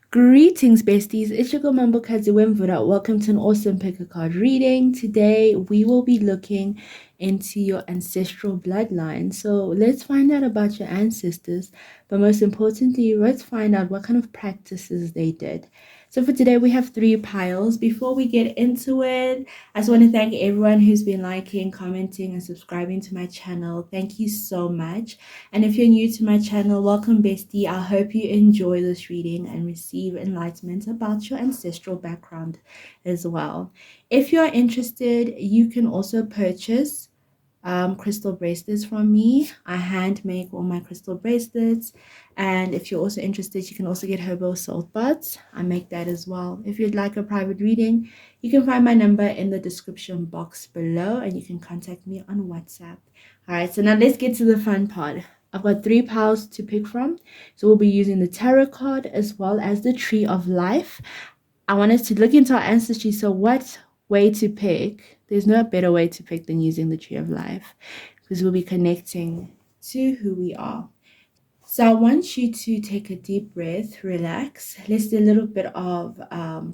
Greetings, besties. It's your girl Mambo Kadziwemvura. Welcome to an awesome pick a card reading. Today, we will be looking into your ancestral bloodline. So, let's find out about your ancestors. But most importantly, let's find out what kind of practices they did. So, for today, we have 3 piles. Before we get into it, I just want to thank everyone who's been liking, commenting, and subscribing to my channel. Thank you so much. And if you're new to my channel, welcome, bestie. I hope you enjoy this reading and receive enlightenment about your ancestral background as well. If you're interested, you can also purchase crystal bracelets from me. I hand make all my crystal bracelets. And if you're also interested, you can also get herbal salt baths. I make that as well. If you'd like a private reading, you can find my number in the description box below and you can contact me on WhatsApp. All right, so now let's get to the fun part. I've got 3 piles to pick from. So we'll be using the tarot card as well as the tree of life. I want us to look into our ancestry. So what way to pick? There's no better way to pick than using the tree of life because we'll be connecting to who we are. So I want you to take a deep breath, relax. Let's do a little bit of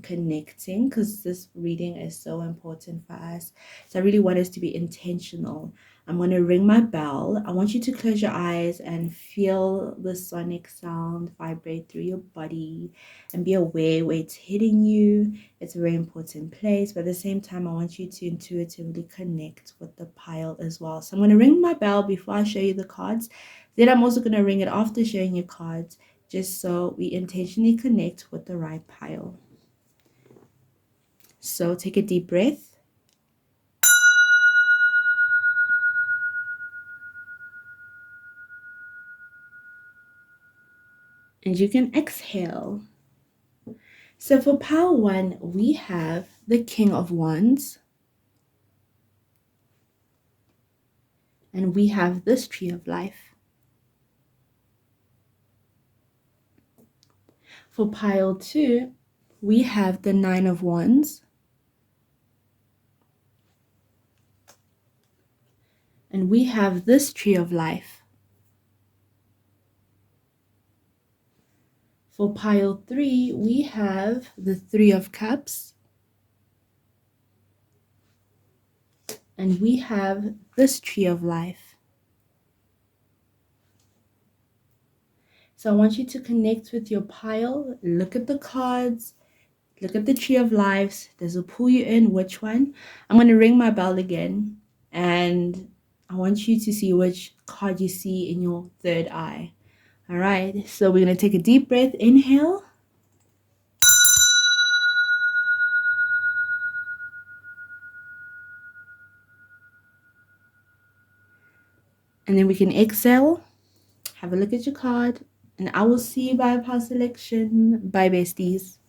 connecting because this reading is so important for us. So I really want us to be intentional. I'm going to ring my bell. I want you to close your eyes and feel the sonic sound vibrate through your body and be aware where it's hitting you. It's a very important place. But at the same time, I want you to intuitively connect with the pile as well. So I'm going to ring my bell before I show you the cards. Then I'm also going to ring it after showing you cards, just so we intentionally connect with the right pile. So take a deep breath. And you can exhale. So for pile 1, we have the King of Wands. And we have this tree of life. For pile 2, we have the 9 of Wands. And we have this tree of life. For pile 3, we have the 3 of Cups. And we have this tree of life. So I want you to connect with your pile, look at the cards, look at the tree of lives. Does it pull you in? Which one? I'm going to ring my bell again, and I want you to see which card you see in your third eye. All right, so we're going to take a deep breath, inhale. And then we can exhale, have a look at your card, and I will see you by pile selection. Bye, besties.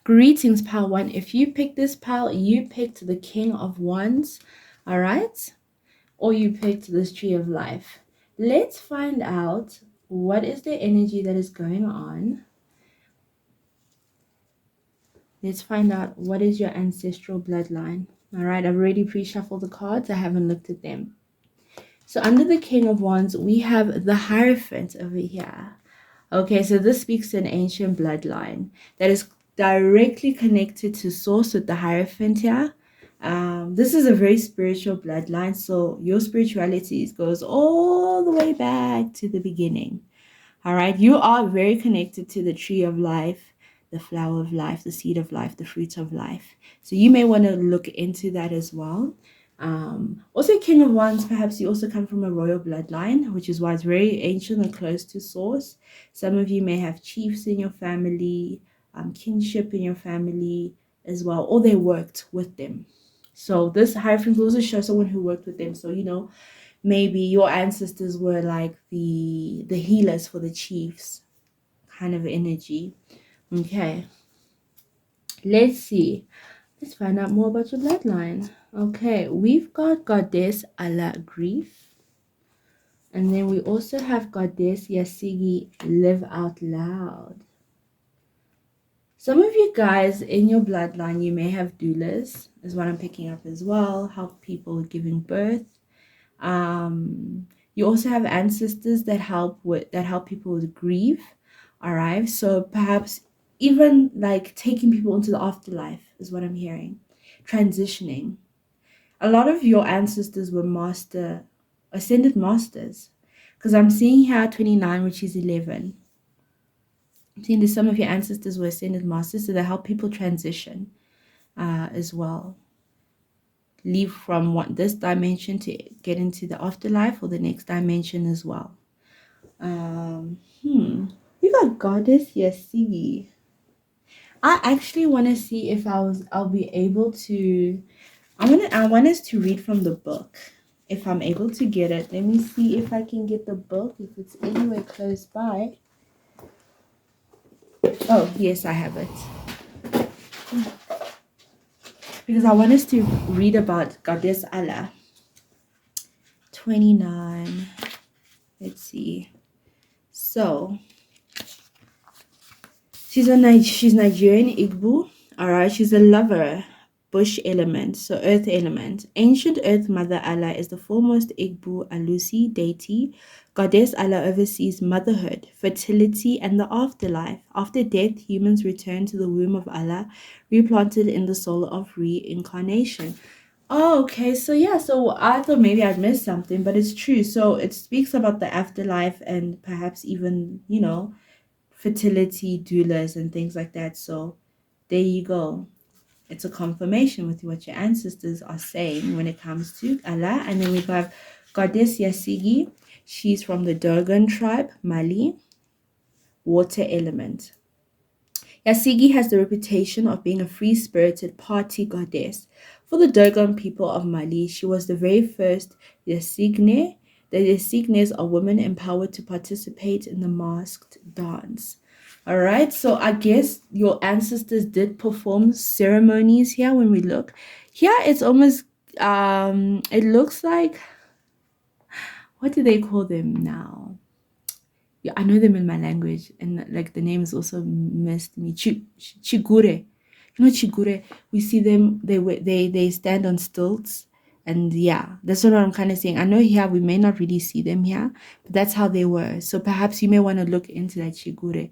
Greetings, pile 1. If you picked this pile, you picked the King of Wands, all right? Or you picked this tree of life. Let's find out what is the energy that is going on. Let's find out what is your ancestral bloodline. All right, I've already pre-shuffled the cards. I haven't looked at them. So under the King of Wands, we have the Hierophant over here. Okay, so this speaks to an ancient bloodline that is directly connected to source with the Hierophant here. This is a very spiritual bloodline, so your spirituality goes all the way back to the beginning. All right, you are very connected to the tree of life, the flower of life, the seed of life, the fruit of life. So you may want to look into that as well. Also King of Wands, perhaps you also come from a royal bloodline, which is why it's very ancient and close to source. Some of you may have chiefs in your family, kinship in your family as well, or they worked with them. So this Hierophant will also show someone who worked with them. So, you know, maybe your ancestors were like the healers for the chiefs kind of energy. Okay, let's see. Let's find out more about your bloodline. Okay, we've got Goddess Ala Grief. And then we also have Goddess Yasigi Live Out Loud. Some of you guys in your bloodline, you may have doulas, is what I'm picking up as well. Help people giving birth. You You also have ancestors that help people with grief. All right. So perhaps even like taking people into the afterlife is what I'm hearing. Transitioning. A lot of your ancestors were ascended masters. Because I'm seeing here 29, which is 11. I'm seeing that some of your ancestors were ascended masters, so they help people transition as well. Leave from this dimension to get into the afterlife or the next dimension as well. We got Goddess Yasigi. I actually want to see if I'll be able to. I want us to read from the book. If I'm able to get it, let me see if I can get the book. If it's anywhere close by. Oh yes, I have it. Because I want us to read about Goddess Allah. 29. Let's see. So she's Nigerian Igbo. Alright, she's a lover, bush element, so earth element. Ancient earth mother Allah is the foremost Igbo Alusi deity. Goddess Allah oversees motherhood, fertility, and the afterlife. After death, humans return to the womb of Allah, replanted in the soul of reincarnation. Oh, okay. So yeah, so I thought maybe I'd missed something, but it's true. So it speaks about the afterlife and perhaps even, fertility doulas and things like that. So there you go. It's a confirmation with what your ancestors are saying when it comes to Allah. And then we have Goddess Yasigi. She's from the Dogon tribe, Mali, water element. Yasigi has the reputation of being a free-spirited party goddess. For the Dogon people of Mali, she was the very first Yasigne. The Yasignes are women empowered to participate in the masked dance. All right, so I guess your ancestors did perform ceremonies here when we look. Here it's almost it looks like, what do they call them now? Yeah, I know them in my language, and like the names also missed me. Chigure, chigure. We see them. They stand on stilts, and yeah, that's what I'm kind of saying. I know here we may not really see them here, but that's how they were. So perhaps you may want to look into that chigure.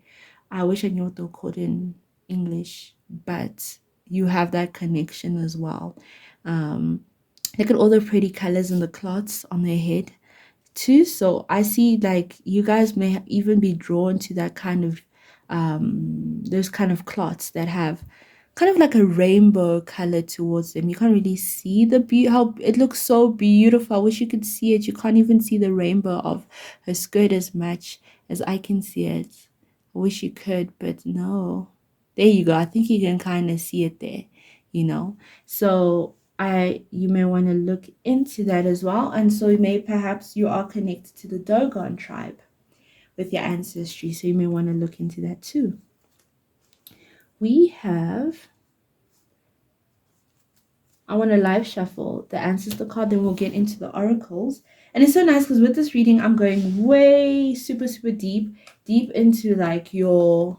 I wish I knew what they're called in English, but you have that connection as well. Look at all the pretty colors and the cloths on their head too. So I see like you guys may even be drawn to that kind of those kind of cloths that have kind of like a rainbow color towards them. You can't really see how it looks so beautiful. I wish you could see it. You can't even see the rainbow of her skirt as much as I can see it. I wish you could, but no. There you go. I think you can kind of see it there, So you may want to look into that as well. And so perhaps you are connected to the Dogon tribe with your ancestry. So you may want to look into that too. We have, I want to live shuffle the ancestor card, then we'll get into the oracles. And it's so nice because with this reading, I'm going way super, super deep into like your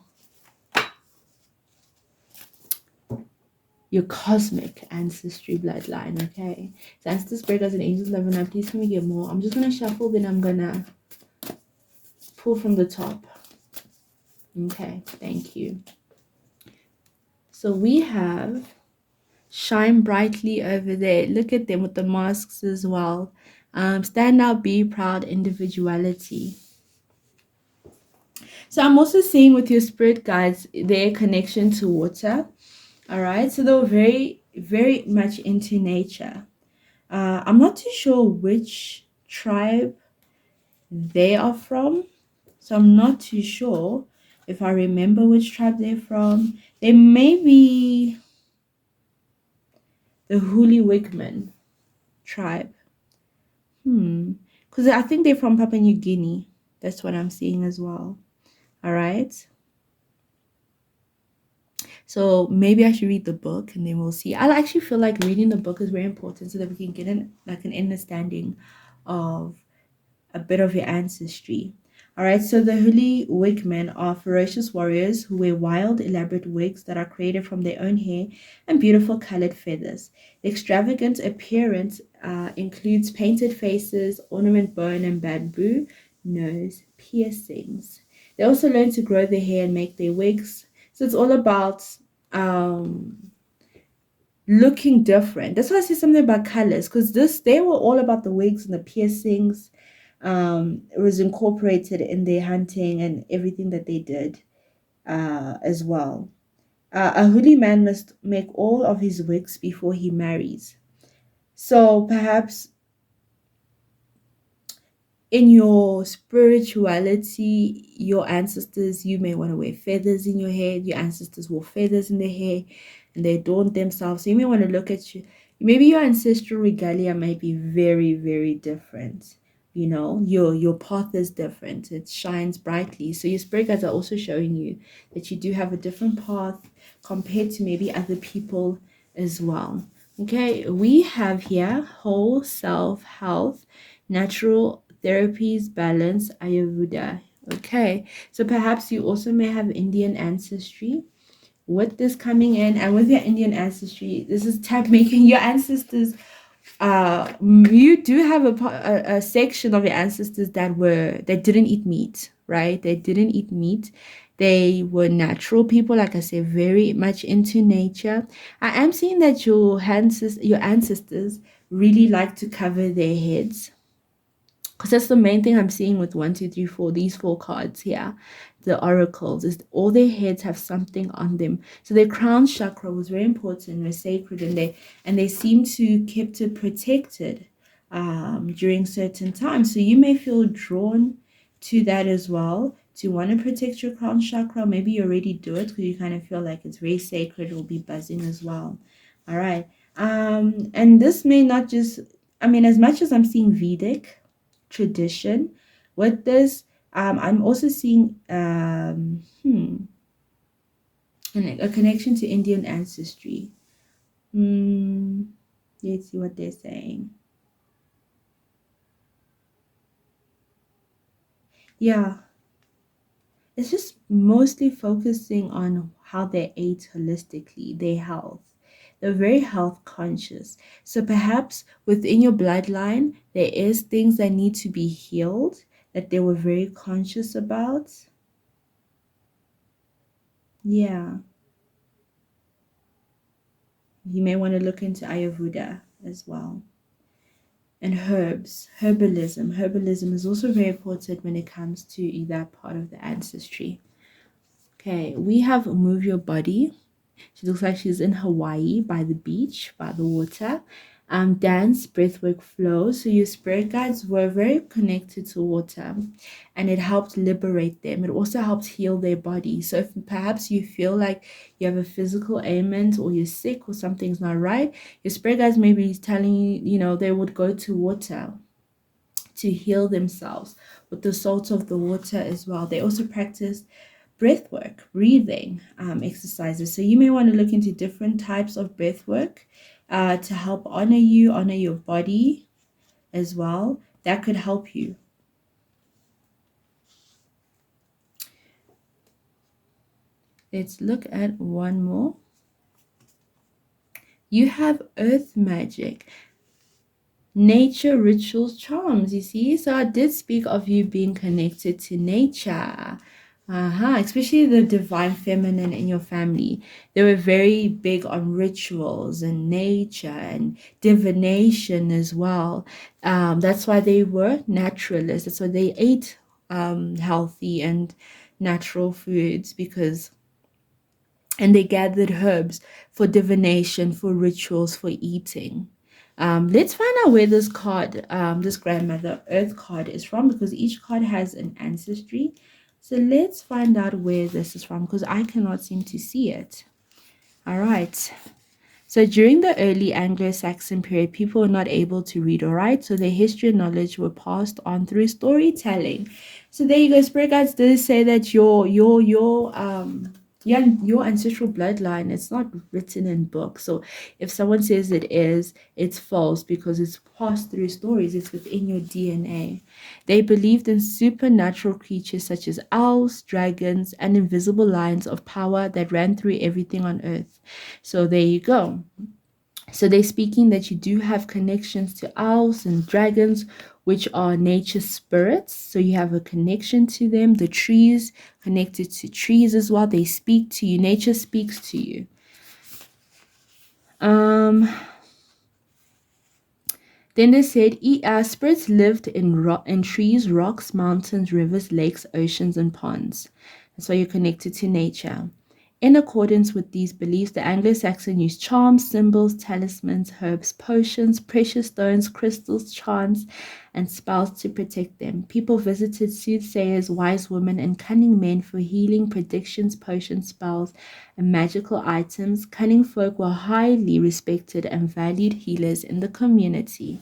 cosmic ancestry bloodline, okay? So ancestor spirit as an angels love, and please can we get more? I'm just gonna shuffle, then I'm gonna pull from the top. Okay, thank you. So we have shine brightly over there. Look at them with the masks as well. Stand out, be proud, individuality. So I'm also seeing with your spirit guides their connection to water. All right, so they're very, very much into nature. I'm not too sure which tribe they are from, so I'm not too sure if I remember which tribe they're from. They may be the Huli Wigman tribe. Because I think they're from Papua New Guinea. That's what I'm seeing as well. All right. So maybe I should read the book and then we'll see. I actually feel like reading the book is very important so that we can get an understanding of a bit of your ancestry. All right, so the Huli wigmen are ferocious warriors who wear wild, elaborate wigs that are created from their own hair and beautiful colored feathers. The extravagant appearance includes painted faces, ornament bone and bamboo nose piercings. They also learn to grow their hair and make their wigs. So it's all about um, looking different. That's why I say something about colors, because they were all about the wigs and the piercings. It was incorporated in their hunting and everything that they did as well. A holy man must make all of his wigs before he marries. So perhaps in your spirituality, your ancestors, you may want to wear feathers in your hair. Your ancestors wore feathers in their hair and they adorned themselves. So you may want to look at you. Maybe your ancestral regalia might be very, very different. You know, your path is different. It shines brightly. So your spirit guides are also showing you that you do have a different path compared to maybe other people as well. Okay, we have here whole self health, natural therapies, balance, Ayurveda. Okay, so perhaps you also may have Indian ancestry. With this coming in and with your Indian ancestry, this is tap making your ancestors. You do have a section of your ancestors that didn't eat meat, right? They didn't eat meat. They were natural people, like I said, very much into nature. I am seeing that your ancestors really like to cover their heads, because that's the main thing I'm seeing with 1, 2, 3, 4. These four cards here, the oracles, is all their heads have something on them. So their crown chakra was very important, was sacred, and they seem to kept it protected during certain times. So you may feel drawn to that as well, to want to protect your crown chakra. Maybe you already do it because you kind of feel like it's very sacred. It will be buzzing as well. All right. And this may not just, I mean, as much as I'm seeing Vedic tradition with this, I'm also seeing a connection to Indian ancestry. Let's see what they're saying. Yeah, it's just mostly focusing on how they ate holistically, their health. They're very health conscious. So perhaps within your bloodline, there is things that need to be healed that they were very conscious about. Yeah, you may want to look into Ayurveda as well. And herbs, herbalism is also very important when it comes to that part of the ancestry. Okay, we have move your body. She looks like she's in Hawaii by the beach, by the water. Dance, breathwork, flow. So your spirit guides were very connected to water, and it helped liberate them. It also helped heal their body. So if perhaps you feel like you have a physical ailment or you're sick or something's not right, your spirit guides may be telling you, they would go to water to heal themselves with the salt of the water as well. They also practice breath work, breathing exercises. So you may want to look into different types of breath work to help honor your body as well. That could help you. Let's look at one more. You have earth magic, nature, rituals, charms. You see, so I did speak of you being connected to nature. Especially the divine feminine in your family. They were very big on rituals and nature and divination as well. That's why they were naturalists. That's why they ate healthy and natural foods, and they gathered herbs for divination, for rituals, for eating. Let's find out where this card, this grandmother earth card is from, because each card has an ancestry. So let's find out where this is from, because I cannot seem to see it. All right. So during the early Anglo-Saxon period, people were not able to read or write, so their history and knowledge were passed on through storytelling. So there you go. Spirit guides did say that your Yeah, your ancestral bloodline, it's not written in books. So if someone says it is, it's false because it's passed through stories, it's within your DNA. They believed in supernatural creatures such as owls, dragons, and invisible lines of power that ran through everything on earth. So there you go. So they're speaking that you do have connections to owls and dragons, which are nature spirits. So you have a connection to them. The trees, connected to trees as well. They speak to you. Nature speaks to you. Then they said spirits lived in trees, rocks, mountains, rivers, lakes, oceans, and ponds. That's why you're connected to nature. In accordance with these beliefs, the Anglo-Saxon used charms, symbols, talismans, herbs, potions, precious stones, crystals, chants, and spells to protect them. People visited soothsayers, wise women, and cunning men for healing, predictions, potions, spells, and magical items. Cunning folk were highly respected and valued healers in the community.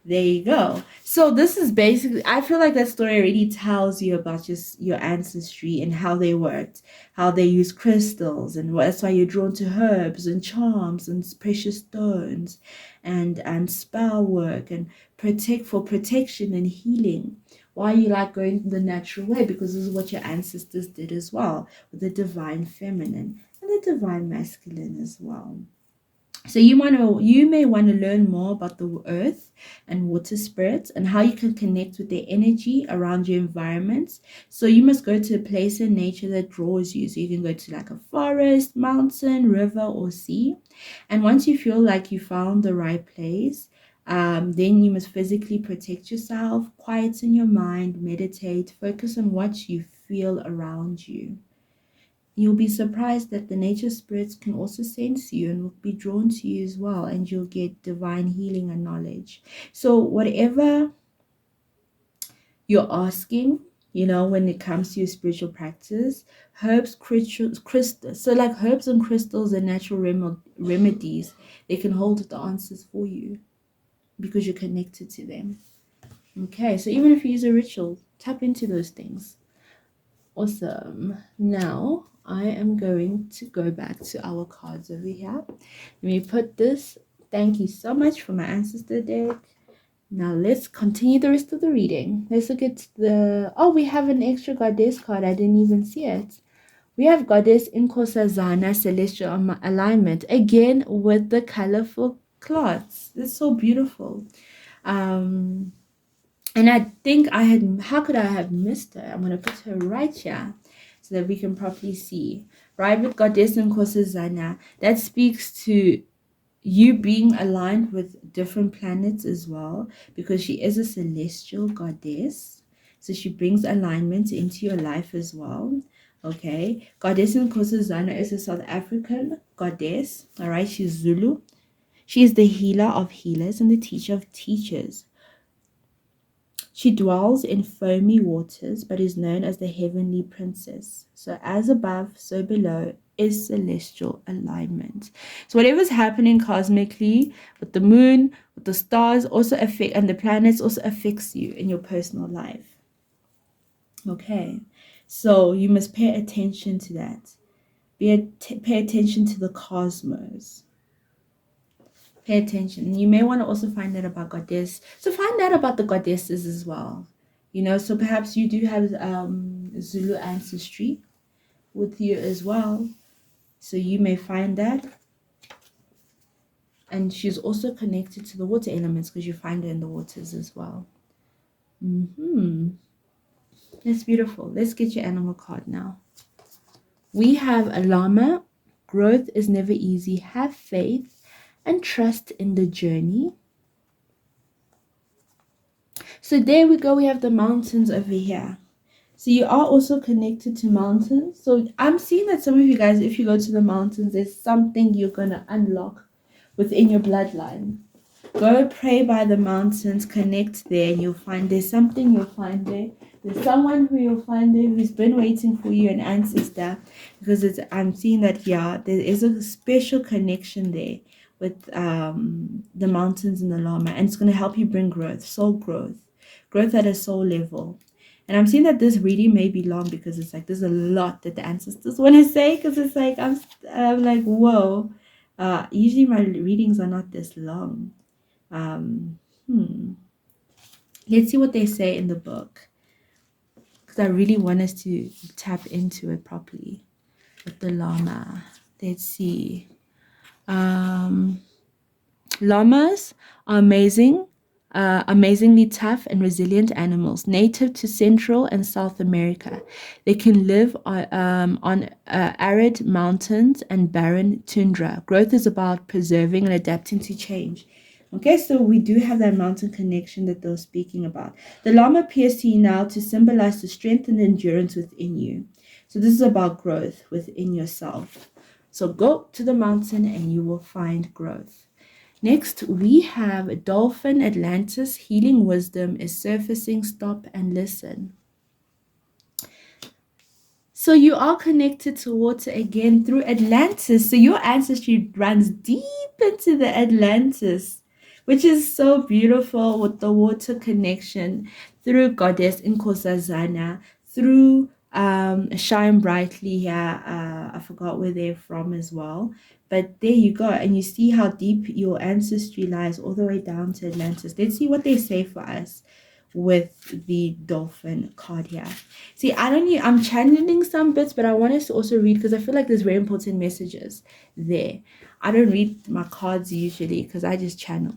There you go. So this is basically, I feel like that story already tells you about just your ancestry and how they worked, how they use crystals, and that's why you're drawn to herbs and charms and precious stones and spell work and protection and healing. Why you like going the natural way? Because this is what your ancestors did as well, with the divine feminine and the divine masculine as well. So you may want to learn more about the earth and water spirits and how you can connect with their energy around your environments. So you must go to a place in nature that draws you. So you can go to like a forest, mountain, river, or sea. And once you feel like you found the right place, then you must physically protect yourself, quieten your mind, meditate, focus on what you feel around you. You'll be surprised that the nature spirits can also sense you and will be drawn to you as well, and you'll get divine healing and knowledge. So, whatever you're asking, when it comes to your spiritual practice, herbs, crystals, so like herbs and crystals and natural remedies, they can hold the answers for you because you're connected to them. Okay, so even if you use a ritual, tap into those things. Awesome. Now I am going to go back to our cards over here. Let me put this. Thank you so much for my ancestor deck. Now let's continue the rest of the reading. Let's look at we have an extra goddess card. I didn't even see it. We have goddess Inkosazana celestial alignment again with the colorful cloths. It's so beautiful. And I think how could I have missed her? I'm going to put her right here so that we can properly see. Right, with Goddess Nkosazana, that speaks to you being aligned with different planets as well, because she is a celestial goddess. So she brings alignment into your life as well. Okay, Goddess Nkosazana is a South African goddess. All right, she's Zulu. She is the healer of healers and the teacher of teachers. She dwells in foamy waters, but is known as the heavenly princess. So as above, so below is celestial alignment. So whatever's happening cosmically with the moon, with the stars also affect, and the planets also affects you in your personal life. Okay, so you must pay attention to that. Pay attention to the cosmos. Pay attention. You may want to also find out about goddess. So find out about the goddesses as well. So perhaps you do have Zulu ancestry with you as well. So you may find that. And she's also connected to the water elements because you find her in the waters as well. That's beautiful. Let's get your animal card now. We have a llama. Growth is never easy. Have faith and trust in the journey. So there we go. We have the mountains over here. So you are also connected to mountains. So I'm seeing that some of you guys, if you go to the mountains, there's something you're going to unlock within your bloodline. Go pray by the mountains, connect there, and you'll find there's something you'll find there. There's someone who you'll find there who's been waiting for you, an ancestor, because I'm seeing that there is a special connection there with the mountains and the llama, and it's going to help you bring growth, soul growth at a soul level. And I'm seeing that this reading may be long because it's like there's a lot that the ancestors want to say, because it's like I'm like, whoa. Usually my readings are not this long. Um, hmm. Let's see what they say in the book, because I really want us to tap into it properly with the llama. Let's see. Um, Llamas are amazingly tough and resilient animals, native to Central and South America. They can live on arid mountains and barren tundra. Growth is about preserving and adapting to change. Okay, so we do have that mountain connection that they were speaking about. The llama appears to you now to symbolize the strength and endurance within you. So this is about growth within yourself. So go to the mountain and you will find growth. Next, we have Dolphin Atlantis. Healing wisdom is surfacing. Stop and listen. So you are connected to water again through Atlantis. So your ancestry runs deep into the Atlantis, which is so beautiful, with the water connection through Goddess Nkosazana, through Shine Brightly here. I forgot where they're from as well. But there you go. And you see how deep your ancestry lies all the way down to Atlantis. Let's see what they say for us with the dolphin card here. See, I'm channeling some bits, but I want us to also read, because I feel like there's very important messages there. I don't read my cards usually because I just channel.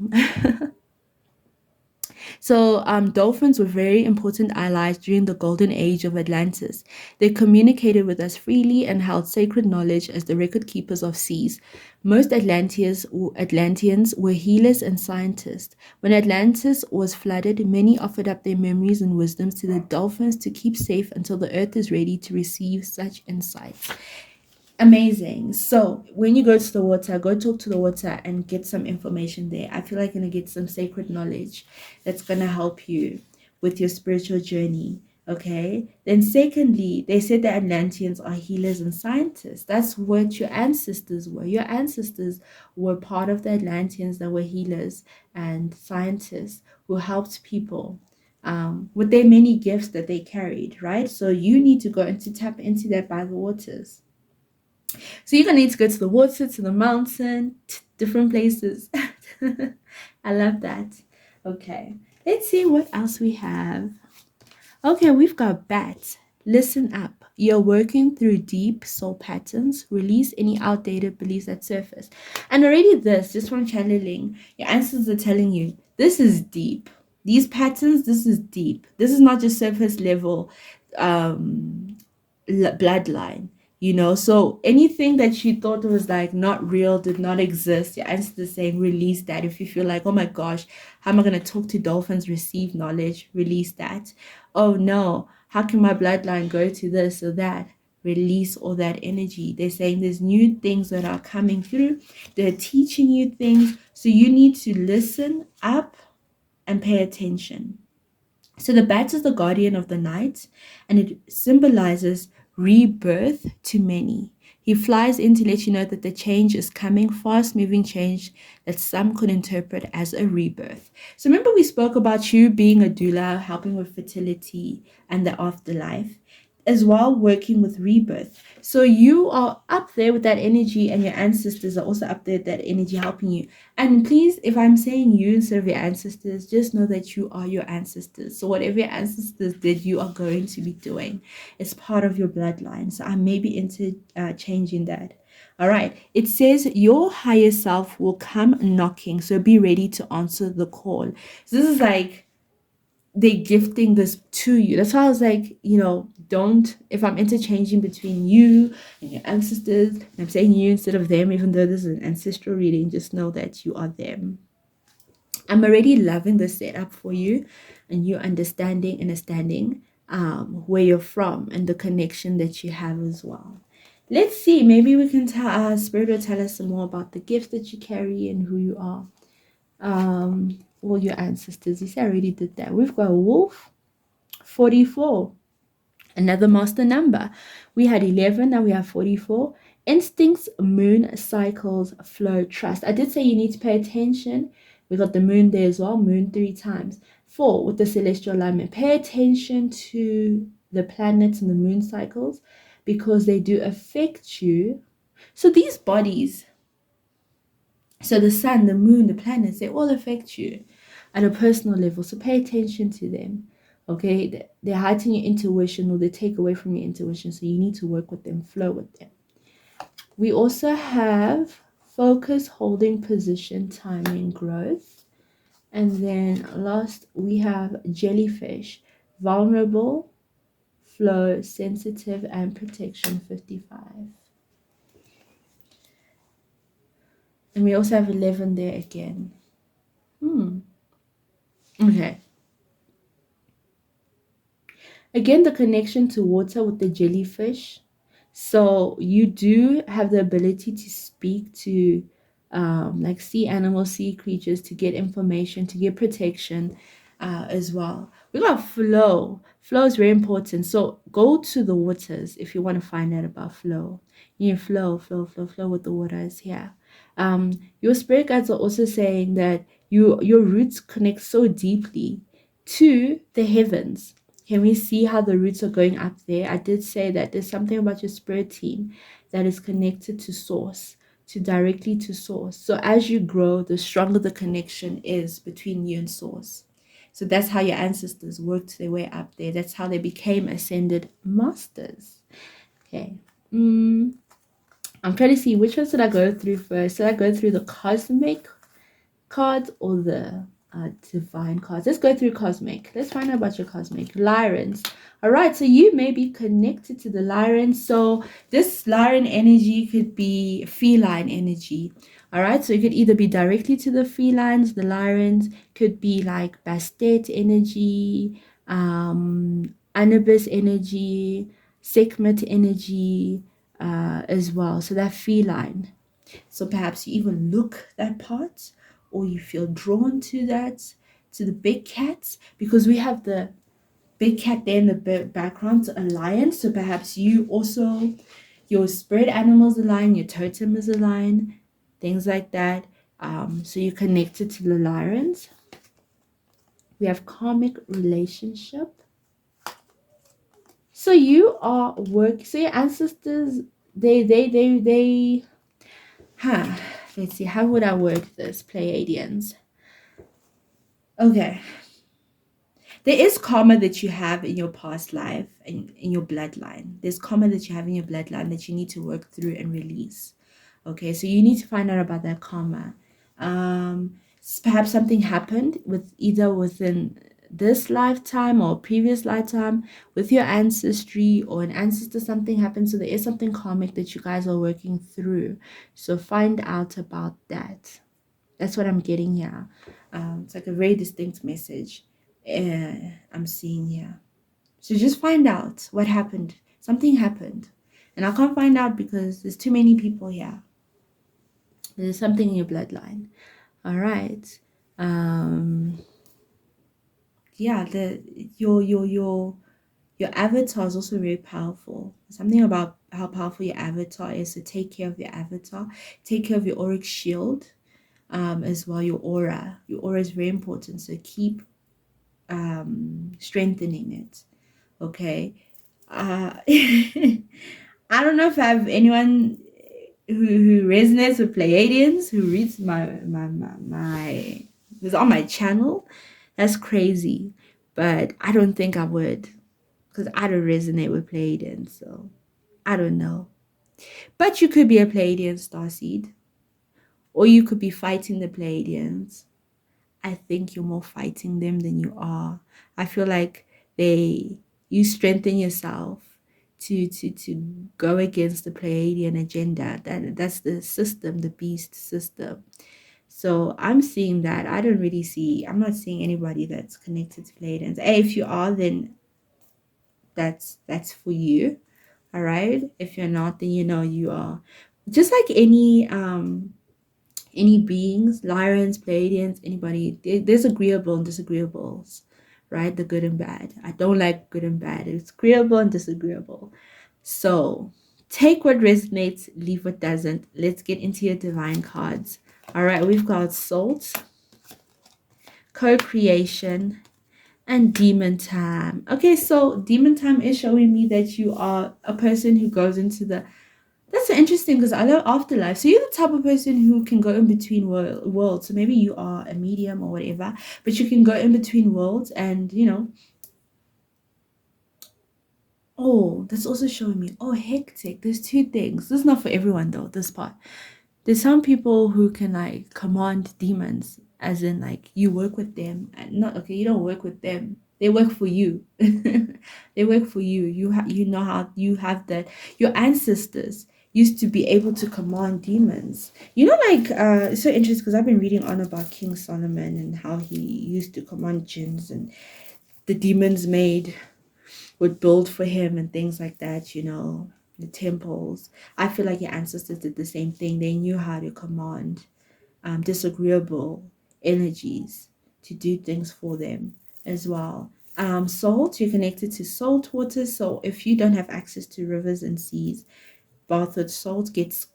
So, dolphins were very important allies during the golden age of Atlantis. They communicated with us freely and held sacred knowledge as the record keepers of seas. Most Atlanteans were healers and scientists. When Atlantis was flooded, many offered up their memories and wisdoms to the dolphins to keep safe until the earth is ready to receive such insights. Amazing. So when you go to the water, go talk to the water and get some information there. I feel like you're gonna get some sacred knowledge that's gonna help you with your spiritual journey. Okay. Then secondly, they said that Atlanteans are healers and scientists. That's what your ancestors were. Your ancestors were part of the Atlanteans that were healers and scientists who helped people with their many gifts that they carried, right? So you need to go and to tap into that by the waters. So you're gonna need to go to the water, to the mountain, different places. I love that. Okay, let's see what else we have. Okay, we've got bats. Listen up. You're working through deep soul patterns. Release any outdated beliefs that surface. And already this, just from channeling, your ancestors are telling you, this is deep. These patterns, this is deep. This is not just surface level bloodline, so anything that you thought was like not real, did not exist, your ancestors saying release that. If you feel like, oh my gosh, how am I going to talk to dolphins, receive knowledge, release that. Oh no, how can my bloodline go to this or that? Release all that energy. They're saying there's new things that are coming through. They're teaching you things, so you need to listen up and pay attention. So the bat is the guardian of the night, and it symbolizes rebirth to many. He flies in to let you know that the change is coming, fast moving change that some could interpret as a rebirth. So remember, we spoke about you being a doula, helping with fertility and the afterlife, as well, working with rebirth. So you are up there with that energy, and your ancestors are also up there with that energy helping you. And please, if I'm saying you instead of your ancestors, just know that you are your ancestors. So whatever your ancestors did, you are going to be doing. It's part of your bloodline. So I may be into changing that. All right. It says your higher self will come knocking. So be ready to answer the call. So this is like they gifting this to you. That's why I was like, don't, if I'm interchanging between you and your ancestors, and I'm saying you instead of them, even though this is an ancestral reading, just know that you are them. I'm already loving the setup for you, and you understanding where you're from and the connection that you have as well. Let's see, maybe we can tell Spirit will tell us some more about the gifts that you carry and who you are. All your ancestors. You see, I already did that. We've got Wolf, 44, another master number. We had 11, now we have 44. Instincts, moon, cycles, flow, trust. I did say you need to pay attention. We got the moon there as well, moon 3 times. 4, with the celestial alignment, pay attention to the planets and the moon cycles because they do affect you. So these bodies, so the sun, the moon, the planets, they all affect you at a personal level. So pay attention to them. Okay, they heighten your intuition or they take away from your intuition. So you need to work with them, flow with them. We also have focus, holding position, timing, growth. And then last, we have jellyfish, vulnerable, flow, sensitive, and protection, 55. And we also have 11 there again. Okay. Again, the connection to water with the jellyfish. So you do have the ability to speak to like sea animals, sea creatures, to get information, to get protection as well. We got flow. Flow is very important. So go to the waters if you want to find out about flow. You flow with the waters. Yeah. Your spirit guides are also saying that your roots connect so deeply to the heavens. Can we see how the roots are going up there? I did say that there's something about your spirit team that is connected to source, to directly to source. So as you grow, the stronger the connection is between you and source. So that's how your ancestors worked their way up there. That's how they became ascended masters. Okay. I'm trying to see which one should I go through first. Should I go through the cosmic cards or the divine cards? Let's go through cosmic. Let's find out about your cosmic. Lyrans. All right, so you may be connected to the Lyran. So this Lyran energy could be feline energy. All right, so it could either be directly to the felines, the Lyrans, could be like Bastet energy, Anubis energy, Sekhmet energy as well. So that feline. So perhaps you even look that part, or you feel drawn to that, to the big cats, because we have the big cat there in the background, a lion. So perhaps you also, your spirit animals align, your totem is aligned, things like that. So you're connected to the Lyrans. We have karmic relationship. So you are so your ancestors, they let's see, how would I word this, Pleiadians? Okay. There is karma that you have in your past life and in your bloodline. There's karma that you have in your bloodline that you need to work through and release. Okay, so you need to find out about that karma. Perhaps something happened with either within this lifetime or previous lifetime with your ancestry or an ancestor. Something happened, so there is something karmic that you guys are working through. So find out about that. That's what I'm getting here. It's like a very distinct message I'm seeing here. So just find out what happened. Something happened, and I can't find out because there's too many people here. There's something in your bloodline. All right. Yeah, your avatar is also very powerful. Something about how powerful your avatar is. So take care of your avatar. Take care of your auric shield as well. Your aura is very important. So keep strengthening it. Okay. I don't know if I have anyone who resonates with Pleiadians, who reads who's on my channel. That's crazy, but I don't think I would, because I don't resonate with Pleiadians, so I don't know. But you could be a Pleiadian starseed, or you could be fighting the Pleiadians. I think you're more fighting them than you are. I feel like you strengthen yourself to go against the Pleiadian agenda. That's the system, the beast system. So I'm seeing that. I'm not seeing anybody that's connected to Pleiadians. If you are, then that's for you. All right. If you're not, then you are. Just like any beings, Lyrans, Pleiadians, anybody, there's agreeable and disagreeables, right? The good and bad. I don't like good and bad. It's agreeable and disagreeable. So take what resonates, leave what doesn't. Let's get into your divine cards. All right, we've got salt, co-creation, And demon time. Okay, so demon time is showing me that you are a person who goes into the. That's so interesting because I love afterlife. So you're the type of person who can go in between worlds. So maybe you are a medium or whatever, but you can go in between worlds and, oh, that's also showing me. Oh, hectic. There's two things. This is not for everyone though, this part. There's some people who can like command demons, as in like you work with them and not okay, you don't work with them. They work for you. They work for you. You know how you have that. Your ancestors used to be able to command demons. Like it's so interesting because I've been reading on about King Solomon and how he used to command jinns and the demons made would build for him and things like that, the temples. I feel like your ancestors did the same thing. They knew how to command disagreeable energies to do things for them as well. Salt, you're connected to salt water. So if you don't have access to rivers and seas, bath with salt gets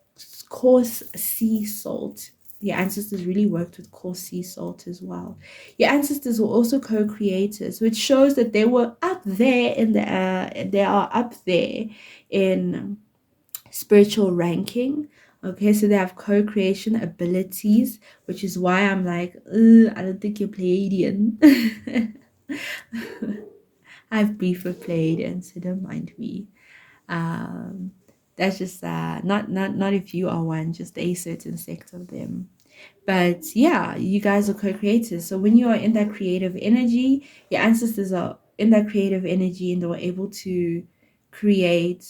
coarse sea salt. Your ancestors really worked with coarse sea salt as well. Your ancestors were also co-creators, which shows that they were up there in the they are up there in spiritual ranking. Okay, so they have co-creation abilities, which is why I'm like, "Ugh, I don't think you're Pleiadian." I have beef with Pleiadians, so don't mind me. Um, that's just not if you are one, just a certain sect of them. But yeah, you guys are co-creators. So when you are in that creative energy, your ancestors are in that creative energy and they were able to create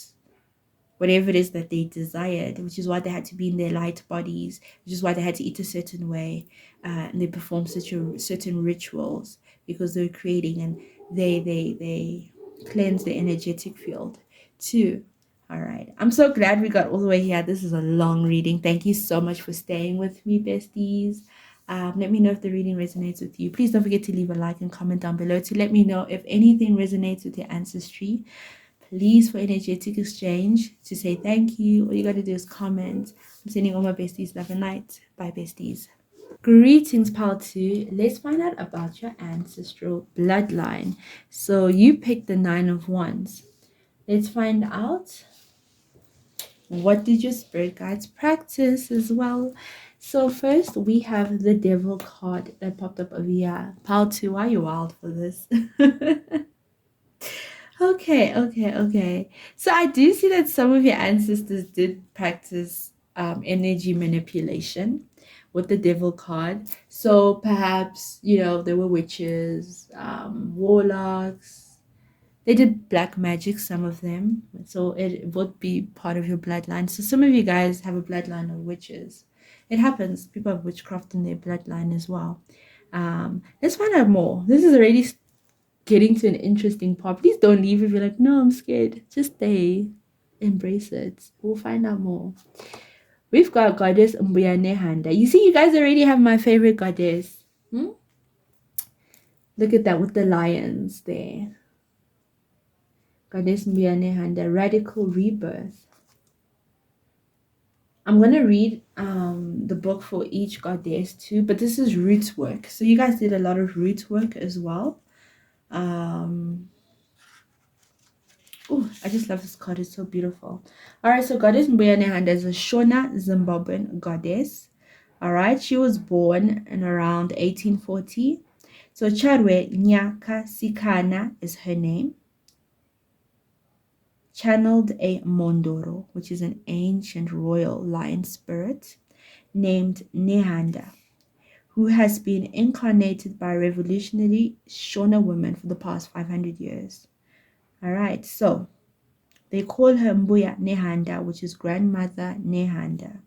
whatever it is that they desired, which is why they had to be in their light bodies, which is why they had to eat a certain way, and they performed such a certain rituals because they were creating and they cleanse the energetic field too. All right. I'm so glad we got all the way here. This is a long reading. Thank you so much for staying with me, besties. Let me know if the reading resonates with you. Please don't forget to leave a like and comment down below to let me know if anything resonates with your ancestry. Please, for energetic exchange, to say thank you, all you got to do is comment. I'm sending all my besties love and light. Bye, besties. Greetings, part 2. Let's find out about your ancestral bloodline. So you picked the 9 of Wands. Let's find out, what did your spirit guides practice as well. So first we have the Devil card that popped up over here. Part 2, why are you wild for this? Okay. So I do see that some of your ancestors did practice energy manipulation with the Devil card. So perhaps, there were witches, warlocks. They did black magic, some of them. So it would be part of your bloodline. So some of you guys have a bloodline of witches. It happens. People have witchcraft in their bloodline as well. Let's find out more. This is already getting to an interesting part. Please don't leave if you're like, no, I'm scared. Just stay. Embrace it. We'll find out more. We've got Goddess Mbuyane Handa. You see, you guys already have my favorite goddess. Look at that with the lions there. Goddess Mbuyane Handa, Radical Rebirth. I'm going to read the book for each goddess too, but this is roots work. So you guys did a lot of roots work as well. Oh, I just love this card. It's so beautiful. All right, so Goddess Mbuyane Handa is a Shona Zimbabwean goddess. All right, she was born in around 1840. So Charwe Nyaka Sikana is her name. Channeled a Mondoro, which is an ancient royal lion spirit named Nehanda, who has been incarnated by revolutionary Shona women for the past 500 years. All right, so they call her Mbuya Nehanda, which is Grandmother Nehanda.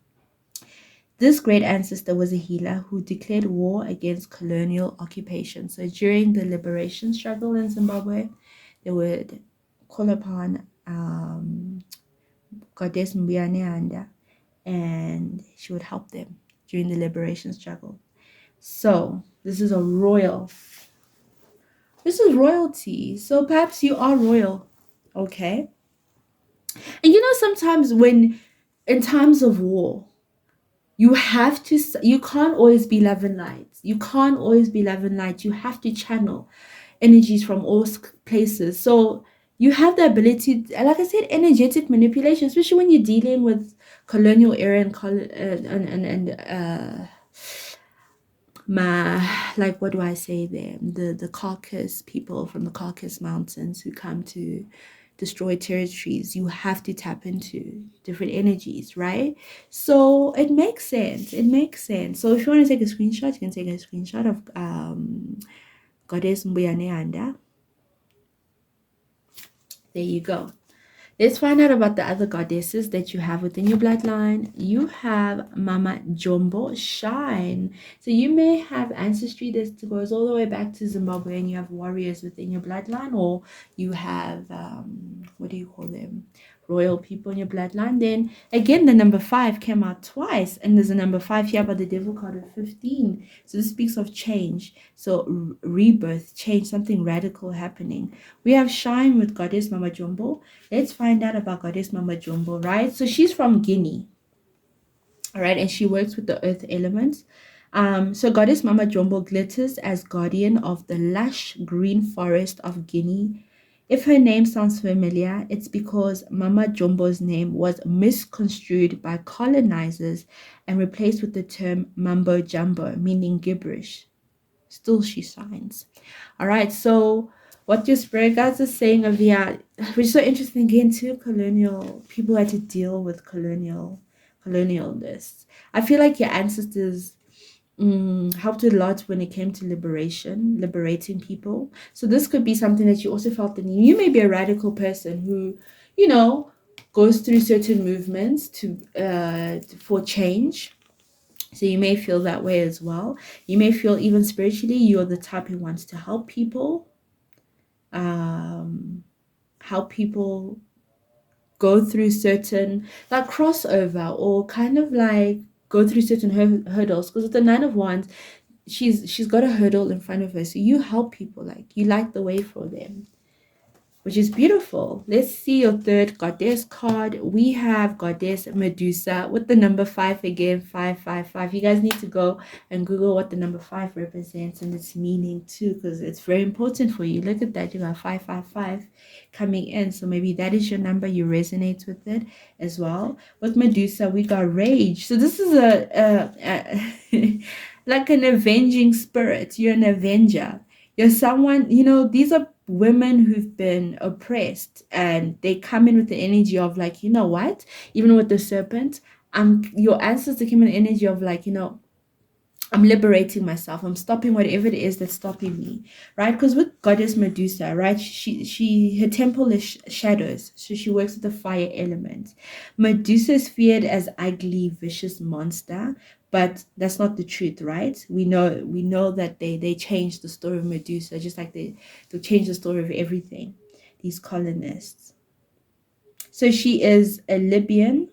This great ancestor was a healer who declared war against colonial occupation. So during the liberation struggle in Zimbabwe, they would call upon Goddess Mbuya Nehanda, and she would help them during the liberation struggle. So this is royalty. So perhaps you are royal, okay? And sometimes when in times of war, you can't always be love and light. You can't always be love and light. You have to channel. energies from all places. So you have the ability, like I said, energetic manipulation, especially when you're dealing with colonial era and my, like, what do I say there, the Caucasus people from the Caucasus Mountains who come to destroy territories. You have to tap into different energies, right? So it makes sense, so if you want to take a screenshot, you can take a screenshot of Goddess Mbuyaneanda. There you go. Let's find out about the other goddesses that you have within your bloodline. You have Mama Jombo Shine. So you may have ancestry that goes all the way back to Zimbabwe, and you have warriors within your bloodline, or you have, what do you call them? Royal people in your bloodline. Then again, the number 5 came out twice, and there's a number 5 here, but the devil card of 15. So this speaks of change. So rebirth, change, something radical happening. We have Shine with Goddess Mama Jombo. Let's find out about Goddess Mama Jombo, right? So she's from Guinea, all right, and she works with the earth elements. So Goddess Mama Jombo glitters as guardian of the lush green forest of Guinea. If her name sounds familiar, it's because Mama Jombo's name was misconstrued by colonizers and replaced with the term Mambo Jumbo, meaning gibberish. Still she shines. All right, so what your spirit guides are saying of which is so interesting, again, too, colonial people had to deal with colonialness. I feel like your ancestors helped a lot when it came to liberating people. So this could be something that you also felt the need. You may be a radical person who, goes through certain movements for change. So you may feel that way as well. You may feel even spiritually you're the type who wants to help people go through certain, like, crossover, or kind of like go through certain hurdles, because with the 9 of Wands, she's got a hurdle in front of her, so you help people, like you light the way for them, which is beautiful. Let's see your third goddess card. We have Goddess Medusa with the number 5 again, 555. You guys need to go and Google what the number 5 represents and its meaning too, because it's very important for you. Look at that, you got 555 coming in, so maybe that is your number, you resonate with it as well. With Medusa, we got Rage. So this is a like an avenging spirit. You're an avenger. You're someone, these are women who've been oppressed, and they come in with the energy of, like, you know what, even with the serpent, your ancestors came in the energy of, like, I'm liberating myself. I'm stopping whatever it is that's stopping me, right? Because with Goddess Medusa, right, her temple is shadows, so she works with the fire element. Medusa is feared as ugly, vicious monster, but that's not the truth, right? We know that they changed the story of Medusa, just like they change the story of everything, these colonists. So she is a Libyan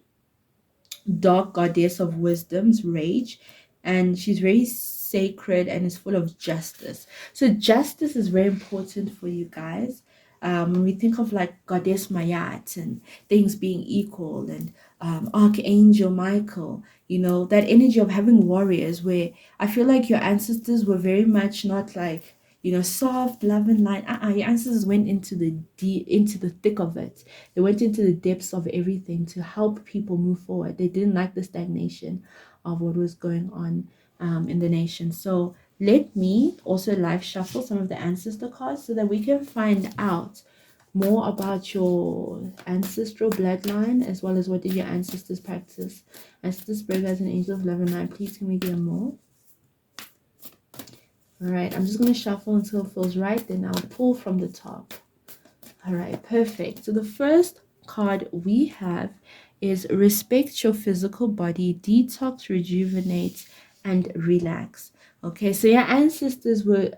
dark goddess of wisdom's rage, and she's very sacred and is full of justice. So justice is very important for you guys. When we think of, like, Goddess Mayat and things being equal, and Archangel Michael, that energy of having warriors, where I feel like your ancestors were very much not like, soft, love, and light. Your ancestors went into the thick of it. They went into the depths of everything to help people move forward. They didn't like the stagnation of what was going on in the nation. So let me also live shuffle some of the ancestor cards so that we can find out more about your ancestral bloodline, as well as what did your ancestors practice. Ancestors, spirit guides, and angels of love and light, please can we get more? All right, I'm just going to shuffle until it feels right, then I'll pull from the top. All right, perfect. So the first card we have is respect your physical body, detox, rejuvenate, and relax. Okay, so your ancestors were,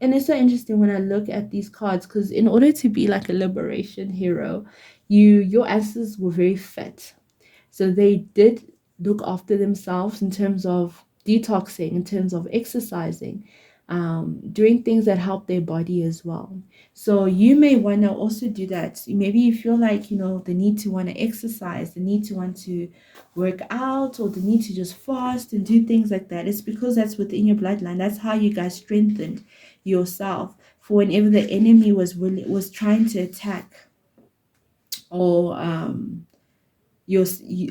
and it's so interesting when I look at these cards, because in order to be like a liberation hero, your ancestors were very fit. So they did look after themselves in terms of detoxing, in terms of exercising, doing things that help their body as well. So you may want to also do that. Maybe you feel like, the need to want to exercise, the need to want to work out, or the need to just fast and do things like that. It's because that's within your bloodline. That's how you guys strengthened yourself for whenever the enemy was trying to attack or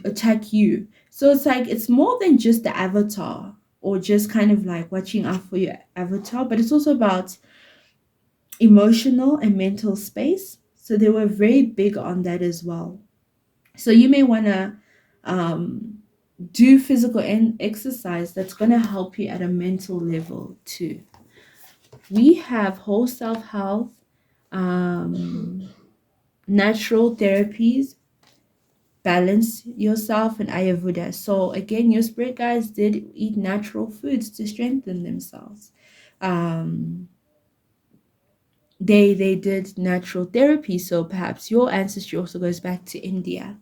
attack you. So it's like it's more than just the avatar or just kind of like watching out for your avatar, but it's also about emotional and mental space. So they were very big on that as well. So you may want to um, do physical exercise that's going to help you at a mental level too. We have whole self health, um, natural therapies, balance yourself, and Ayurveda. So again, your spirit guides did eat natural foods to strengthen themselves. Um, they did natural therapy, so perhaps your ancestry also goes back to India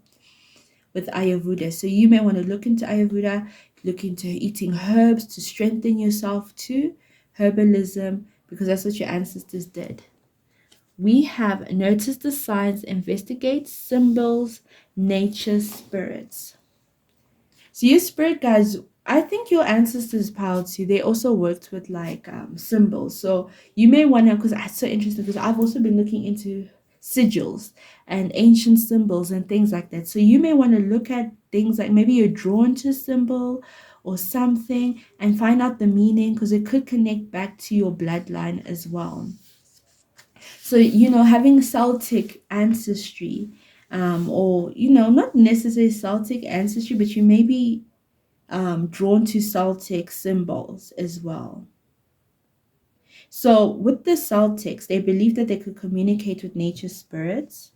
with Ayurveda. So you may want to look into Ayurveda, look into eating herbs to strengthen yourself too, herbalism, because that's what your ancestors did. We have noticed the signs, investigate symbols, nature, spirits. So your spirit guides, I think your ancestors power too. They also worked with like symbols. So you may want to, because that's so interesting. Because I've also been looking into sigils and ancient symbols and things like that. So you may want to look at things like maybe you're drawn to a symbol or something and find out the meaning because it could connect back to your bloodline as well. So having Celtic ancestry, or not necessarily Celtic ancestry, but you may be drawn to Celtic symbols as well. So with the Celtics, they believed that they could communicate with nature spirits.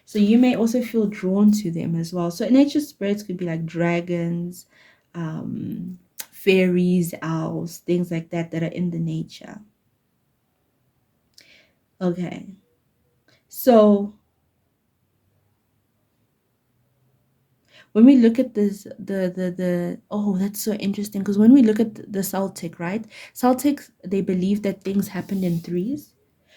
So you may also feel drawn to them as well. So nature spirits could be like dragons, fairies, owls, things like that are in the nature. Okay. So when we look at this, the oh, that's so interesting because when we look at the Celtic, right? Celtics, they believe that things happened in threes.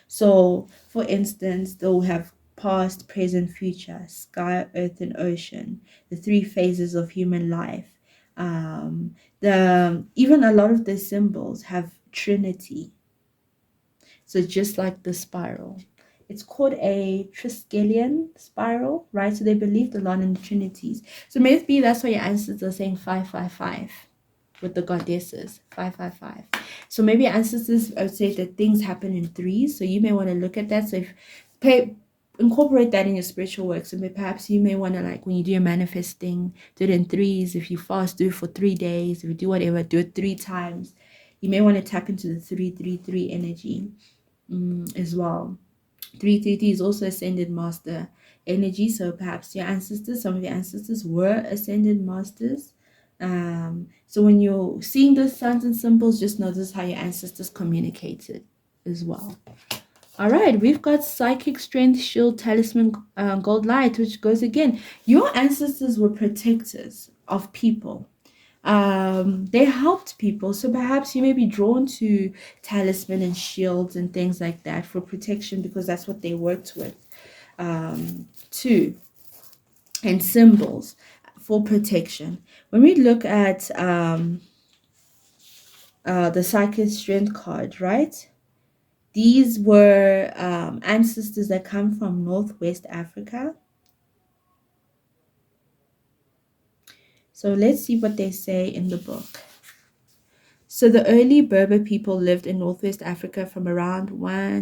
So, for instance, they'll have past, present, future, sky, earth, and ocean, the three phases of human life. The even a lot of the symbols have Trinity. So just like the spiral. It's called a Triskelion spiral, right? So they believed a lot in the Trinities. So maybe that's why your ancestors are saying 555 with the goddesses, 555. So maybe your ancestors would say that things happen in threes. So you may want to look at that. So if incorporate that in your spiritual work. So perhaps you may want to, like, when you do your manifesting, do it in threes. If you fast, do it for 3 days. If you do whatever, do it 3 times. You may want to tap into the 333 energy as well. 333 is also ascended master energy. So perhaps some of your ancestors were ascended masters. So when you're seeing those signs and symbols, just notice how your ancestors communicated as well. All right, we've got psychic strength, shield, talisman, gold light, which goes again. Your ancestors were protectors of people. They helped people, so perhaps you may be drawn to talisman and shields and things like that for protection because that's what they worked with too, and symbols for protection. When we look at the psychic strength card, right, these were ancestors that come from Northwest Africa. So let's see what they say in the book. So the early Berber people lived in Northwest Africa from around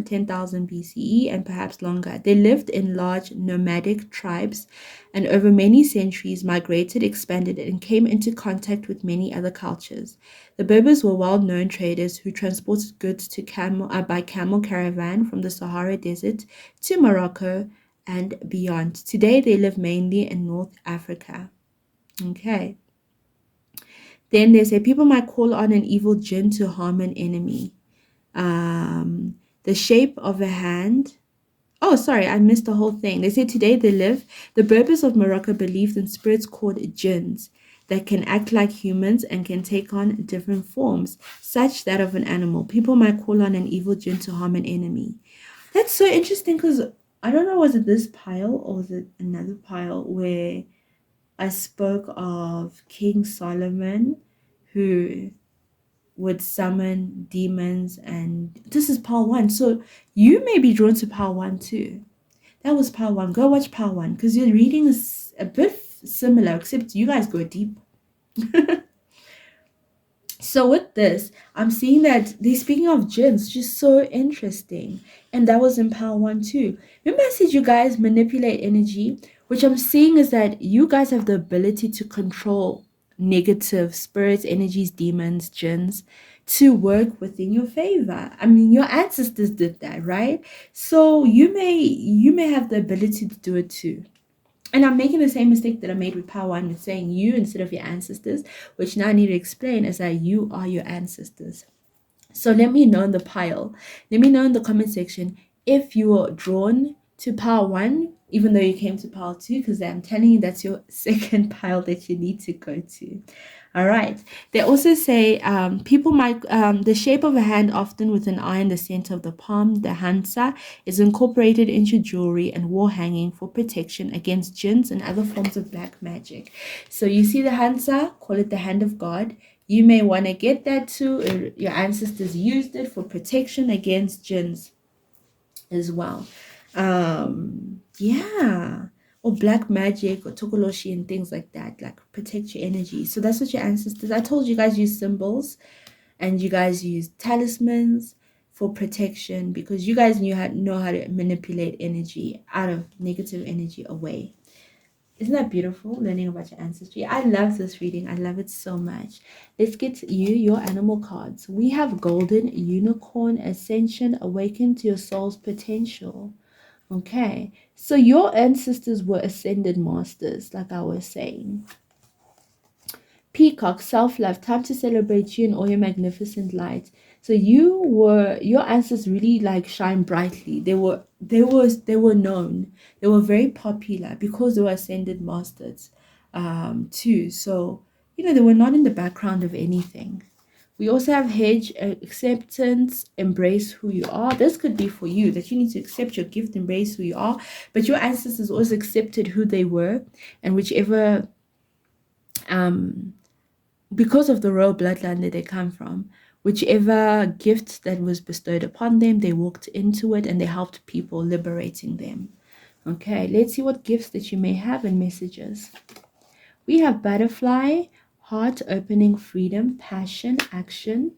10,000 BCE and perhaps longer. They lived in large nomadic tribes and over many centuries migrated, expanded, and came into contact with many other cultures. The Berbers were well-known traders who transported goods by camel caravan from the Sahara Desert to Morocco and beyond. Today they live mainly in North Africa. Okay. Then they say people might call on an evil jinn to harm an enemy. The shape of a hand. Oh, sorry, I missed the whole thing. They say today the Berbers of Morocco believed in spirits called jinns that can act like humans and can take on different forms, such that of an animal. People might call on an evil jinn to harm an enemy. That's so interesting because I don't know, was it this pile or was it another pile where I spoke of King Solomon, who would summon demons, and this is Power One. So you may be drawn to Power One too. That was Power One. Go watch Power One because your reading is a bit similar, except you guys go deep. So with this, I'm seeing that they're speaking of jinns, just so interesting. And that was in Power One too. Remember I said you guys manipulate energy? Which I'm seeing is that you guys have the ability to control negative spirits, energies, demons, jinns to work within your favor. I mean, your ancestors did that, right? So you may have the ability to do it too. And I'm making the same mistake that I made with Power One with saying you instead of your ancestors, which now I need to explain is that you are your ancestors. So let me know in the pile. Let me know in the comment section if you're drawn to Power One, even though you came to Pile Two, because I'm telling you that's your second pile that you need to go to. All right. They also say people might, the shape of a hand often with an eye in the center of the palm, the hansa, is incorporated into jewelry and wall hanging for protection against jinns and other forms of black magic. So you see the hansa, call it the hand of God. You may want to get that too. Your ancestors used it for protection against jinns as well. Yeah, or black magic or tokoloshi and things like that, like protect your energy. So that's what your ancestors. I told you guys use symbols and you guys use talismans for protection because you guys know how to manipulate energy out of negative energy away. Isn't that beautiful, learning about your ancestry? I love this reading. I love it so much. Let's get to your animal cards. We have Golden Unicorn Ascension, awaken to your soul's potential. Okay, so your ancestors were ascended masters, like I was saying. Peacock, self-love, time to celebrate you in all your magnificent light. So your ancestors really like shine brightly. They were known. They were very popular because they were ascended masters too. So they were not in the background of anything. We also have hedge, acceptance, embrace who you are. This could be for you that you need to accept your gift, embrace who you are. But your ancestors also accepted who they were, and whichever um because of the royal bloodline that they come from, whichever gift that was bestowed upon them, they walked into it and they helped people, liberating them. Okay, let's see what gifts that you may have and messages. We have butterfly, heart opening, freedom, passion, action.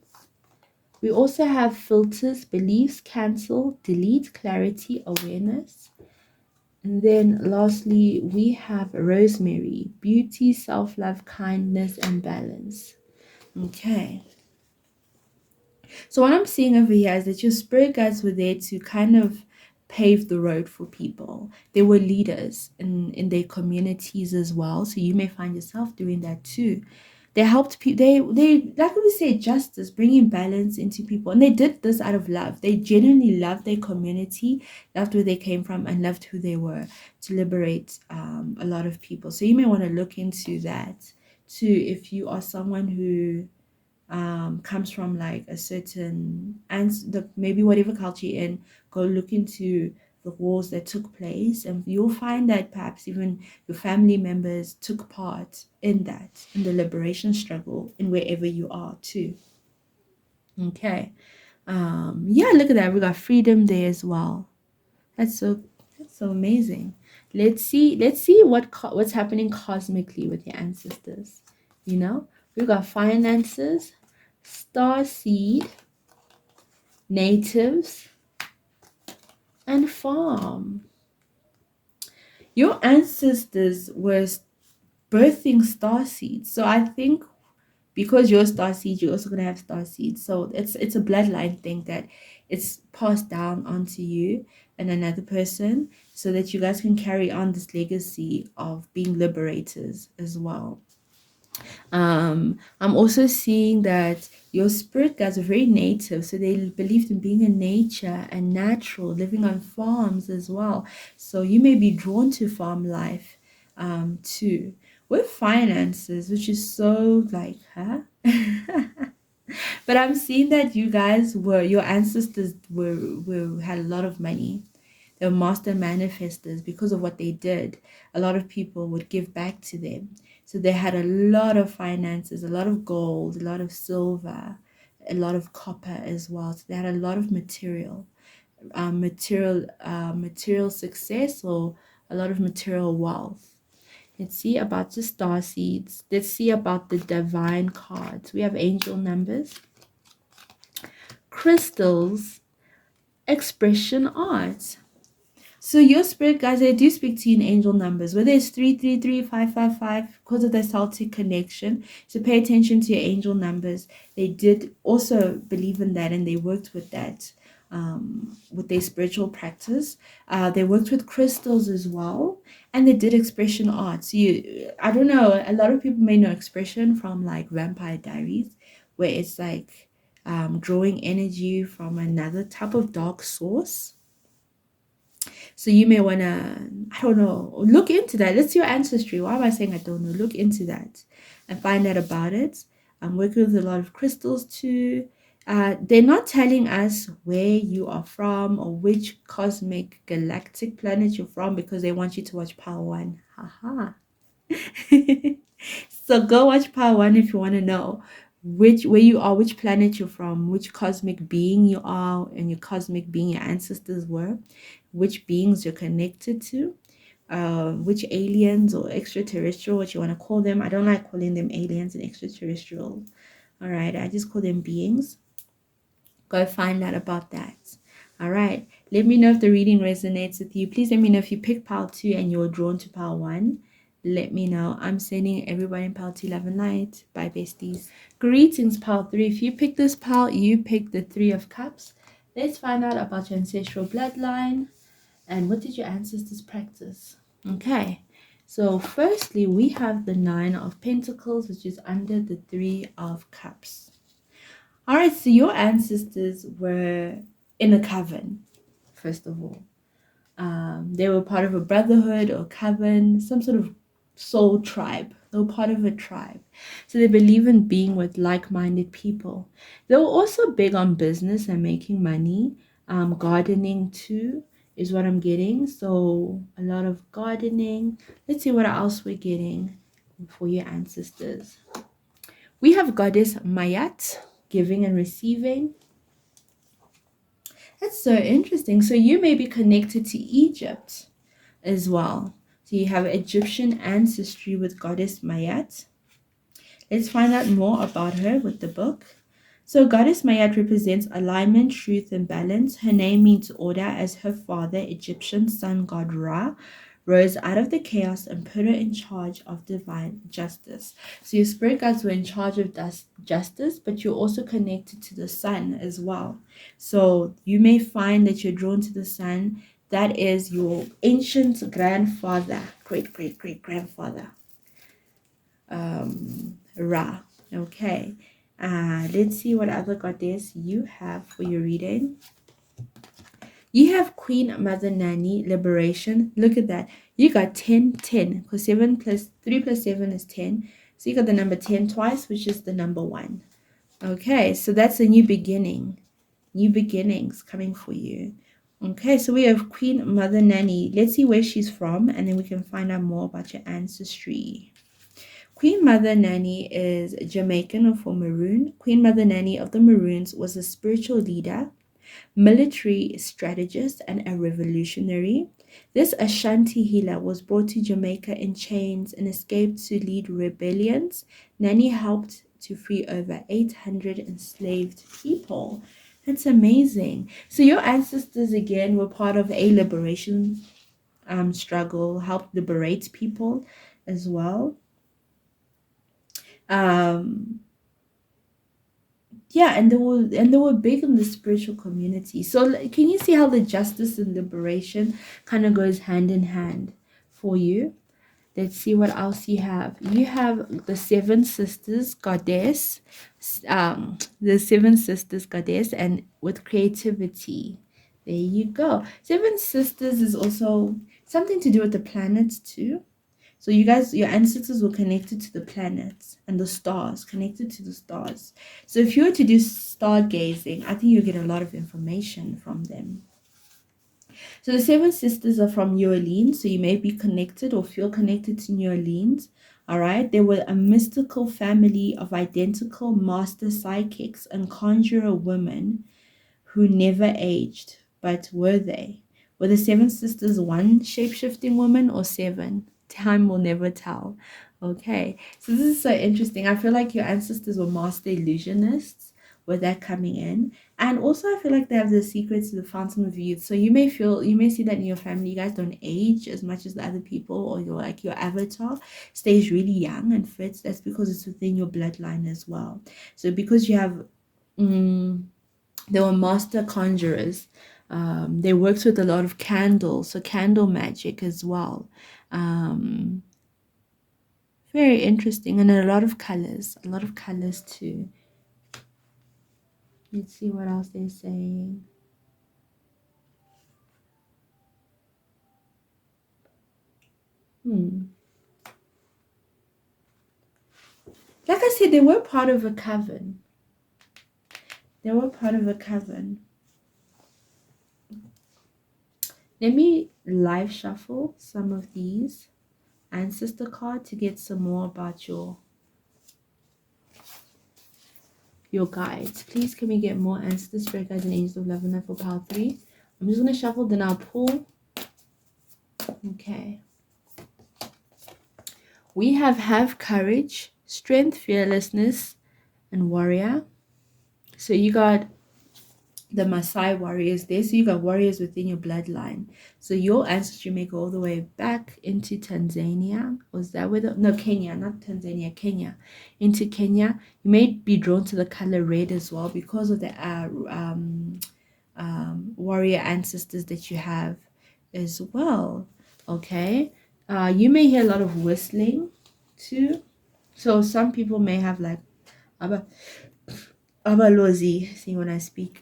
We also have filters, beliefs, cancel, delete, clarity, awareness. And then lastly, we have rosemary, beauty, self-love, kindness, and balance. Okay. So what I'm seeing over here is that your spirit guides were there to kind of pave the road for people. They were leaders in their communities as well. So you may find yourself doing that too. They helped people. They like we say justice, bringing balance into people, and they did this out of love. They genuinely loved their community, loved where they came from, and loved who they were to liberate a lot of people. So you may want to look into that too if you are someone who comes from like a certain and maybe whatever culture you're in, go look into the wars that took place and you'll find that perhaps even your family members took part in that, in the liberation struggle in wherever you are too. Okay. Yeah, look at that, we got freedom there as well. That's so amazing. Let's see what's happening cosmically with your ancestors. We got finances, star seed, natives, and farm. Your ancestors were birthing star seeds. So I think because you're star seed, you're also gonna have star seeds. So it's a bloodline thing that it's passed down onto you and another person so that you guys can carry on this legacy of being liberators as well. I'm also seeing that your spirit guides are very native, so they believed in being in nature and natural, living on farms as well. So you may be drawn to farm life too. With finances, which is so like, huh? But I'm seeing that your ancestors had a lot of money. They were master manifestors because of what they did. A lot of people would give back to them. So they had a lot of finances, a lot of gold, a lot of silver, a lot of copper as well. So they had a lot of material success, or a lot of material wealth. Let's see about the star seeds. Let's see about the divine cards. We have angel numbers, crystals, expression arts. So your spirit guys, they do speak to you in angel numbers, whether it's 333, 555, because of the Celtic connection. So pay attention to your angel numbers. They did also believe in that, and they worked with that with their spiritual practice. They worked with crystals as well, and they did expression arts. I don't know, a lot of people may know expression from like Vampire Diaries, where it's like drawing energy from another type of dark source. So you may want to, I don't know, look into that. That's your ancestry. Why am I saying I don't know? Look into that and find out about it. I'm working with a lot of crystals too. They're not telling us where you are from or which cosmic galactic planet you're from, because they want you to watch Power One. Haha. So go watch Power One if you want to know where you are, which planet you're from, which cosmic being you are, and your cosmic being your ancestors were, which beings you're connected to, which aliens or extraterrestrial, what you want to call them. I don't like calling them aliens and extraterrestrial. All right, I just call them beings. Go find out about that. All right, let me know if the reading resonates with you. Please let me know if you picked Pile 2 and you're drawn to Pile 1. Let me know. I'm sending everybody in Pile 2 love and light. Bye, besties. Greetings, Pile 3. If you pick this pile, you pick the 3 of Cups. Let's find out about your ancestral bloodline and what did your ancestors practice. Okay, so firstly, we have the 9 of Pentacles, which is under the 3 of Cups. All right, so your ancestors were in a coven, first of all. They were part of a brotherhood or coven, some sort of soul tribe. They were part of a tribe. So they believe in being with like-minded people. They were also big on business and making money. Gardening too is what I'm getting. So a lot of gardening. Let's see what else we're getting for your ancestors. We have Goddess Mayat, giving and receiving. That's so interesting. So you may be connected to Egypt as well. So you have Egyptian ancestry with Goddess Mayat. Let's find out more about her with the book. So Goddess Mayat represents alignment, truth, and balance. Her name means order, as her father, Egyptian sun god Ra, rose out of the chaos and put her in charge of divine justice. So your spirit guides were in charge of justice, but you're also connected to the sun as well. So you may find that you're drawn to the sun. That is your ancient grandfather, great-great-great-grandfather, Ra. Okay. Let's see what other goddess you have for your reading. You have Queen Mother Nanny, Liberation. Look at that. You got 10, 10. Because 7 plus 3 plus 7 is 10. So you got the number 10 twice, which is the number 1. Okay, so that's a new beginning. New beginnings coming for you. Okay, so we have Queen Mother Nanny. Let's see where she's from, and then we can find out more about your ancestry. Queen Mother Nanny is Jamaican or for Maroon. Queen Mother Nanny of the Maroons was a spiritual leader, military strategist, and a revolutionary. This Ashanti healer was brought to Jamaica in chains and escaped to lead rebellions. Nanny helped to free over 800 enslaved people. That's amazing. So your ancestors, again, were part of a liberation struggle, helped liberate people as well. Yeah, and they were big in the spiritual community. So can you see how the justice and liberation kind of goes hand in hand for you? Let's see what else you have. You have the Seven Sisters Goddess, the Seven Sisters Goddess, and with creativity. There you go. Seven Sisters is also something to do with the planets too. So you guys, your ancestors were connected to the planets and the stars, connected to the stars. So if you were to do stargazing, I think you'll get a lot of information from them. So the Seven Sisters are from New Orleans, so you may be connected or feel connected to New Orleans. All right, they were a mystical family of identical master psychics and conjurer women who never aged. But were they? Were the seven sisters one shape-shifting woman or seven? Time will never tell. Okay, so this is so interesting. I feel like your ancestors were master illusionists with that coming in. And also I feel like they have the secrets to the fountain of youth. So you may see that in your family, you guys don't age as much as the other people, or your avatar stays really young and fit. That's because it's within your bloodline as well. So because you have they were master conjurers. They worked with a lot of candles, so candle magic as well. Um, very interesting, and a lot of colors too. Let's see what else they're saying. Like I said, they were part of a coven. They were part of a coven. Let me live shuffle some of these ancestor card to get some more about your guides. Please, can we get more ancestors, spirit guides, and angels of love and light for pile 3? I'm just going to shuffle, then I'll pull. Okay. We have courage, strength, fearlessness, and warrior. So you got the Maasai warriors there. So you got warriors within your bloodline. So your ancestry may go all the way back into Tanzania. Was that where no, Kenya, not Tanzania, Kenya. Into Kenya. You may be drawn to the color red as well because of the warrior ancestors that you have as well. Okay. You may hear a lot of whistling too. So some people may have like abalozi. See when I speak,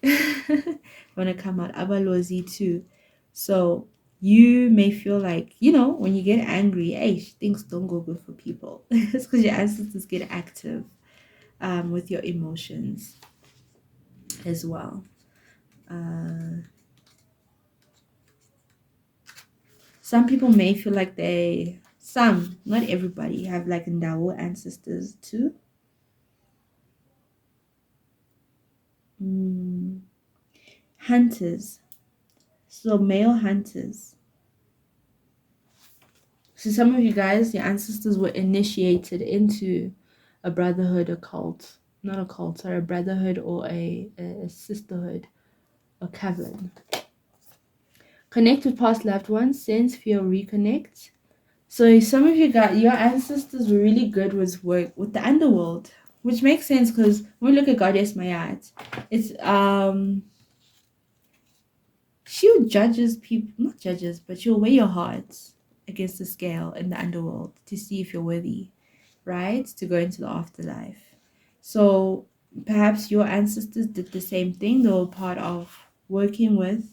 when I come out, abalozi too. So you may feel like, when you get angry, hey, things don't go good for people. It's because your ancestors get active with your emotions as well. Some people may feel like not everybody, have like Ndawo ancestors too. Hunters. So male hunters. So some of you guys, your ancestors were initiated into a brotherhood, a cult. Not a cult, sorry, a brotherhood or a sisterhood, a coven. Connect with past loved ones, sense, feel, reconnect. So some of you got your ancestors were really good with work with the underworld, which makes sense because when we look at Goddess Mayat, it's she'll judges people, not judges, but she'll weigh your hearts against the scale in the underworld to see if you're worthy, right, to go into the afterlife. So perhaps your ancestors did the same thing. They were part of working with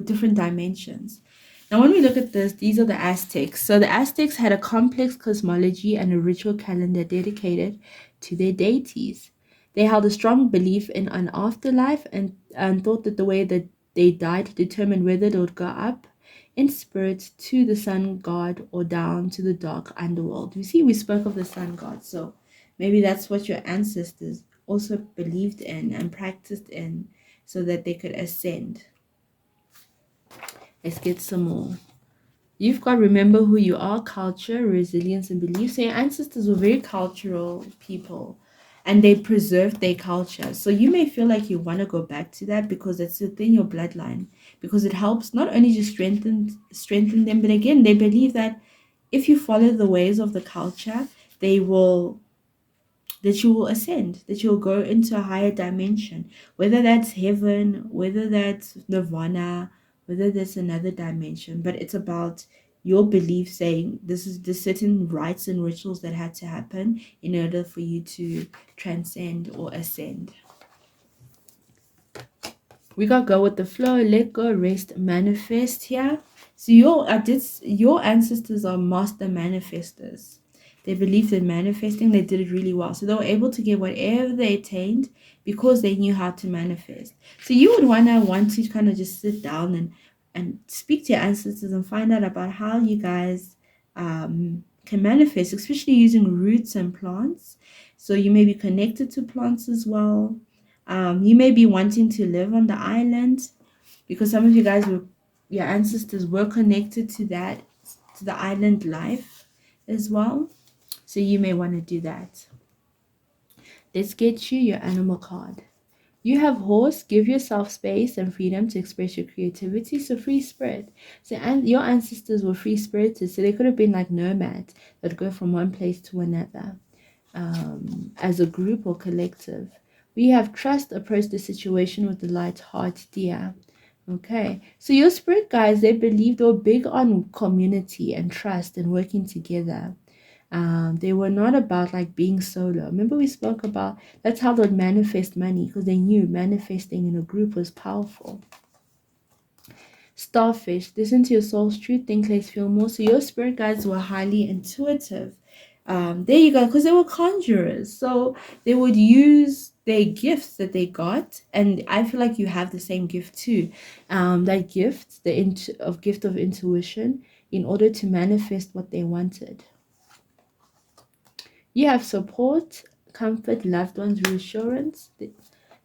different dimensions. Now, when we look at this, these are the Aztecs. So the Aztecs had a complex cosmology and a ritual calendar dedicated to their deities. They held a strong belief in an afterlife and thought that the way that they died determined whether they would go up in spirit to the sun god or down to the dark underworld. You see, we spoke of the sun god. So maybe that's what your ancestors also believed in and practiced in so that they could ascend. Let's get some more. You've got to remember who you are, culture, resilience, and beliefs. So your ancestors were very cultural people and they preserved their culture. So you may feel like you want to go back to that because it's within your bloodline, because it helps not only just strengthen them, but again, they believe that if you follow the ways of the culture, that you will ascend, that you'll go into a higher dimension, whether that's heaven, whether that's nirvana, whether there's another dimension. But it's about your belief saying this is the certain rites and rituals that had to happen in order for you to transcend or ascend. We got go with the flow, let go, rest, manifest here. So your ancestors are master manifestors. They believed in manifesting. They did it really well. So they were able to get whatever they attained because they knew how to manifest. So you would want to kind of just sit down and and speak to your ancestors and find out about how you guys can manifest, especially using roots and plants. So you may be connected to plants as well. You may be wanting to live on the island because some of you guys were, your ancestors were connected to that, to the island life as well. So you may want to do that. Let's get you your animal card. You have horse, give yourself space and freedom to express your creativity. So free spirit. So and your ancestors were free spirited, so they could have been like nomads that go from one place to another, as a group or collective. We have trust, approach the situation with the light heart, dear. Okay, so your spirit guides, they believe they were big on community and trust and working together. They were not about like being solo. Remember we spoke about that's how they'd manifest money because they knew manifesting in a group was powerful. Starfish, listen to your soul's truth, think less, feel more. So your spirit guides were highly intuitive. There you go, because they were conjurers. So they would use their gifts that they got, and I feel like you have the same gift too. That gift, gift of intuition, in order to manifest what they wanted. You have support, comfort, loved ones, reassurance.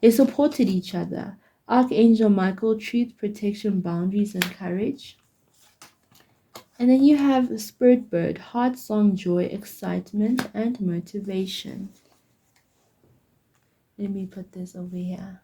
They supported each other. Archangel Michael, truth, protection, boundaries, and courage. And then you have Spirit Bird, heart song, joy, excitement, and motivation. Let me put this over here.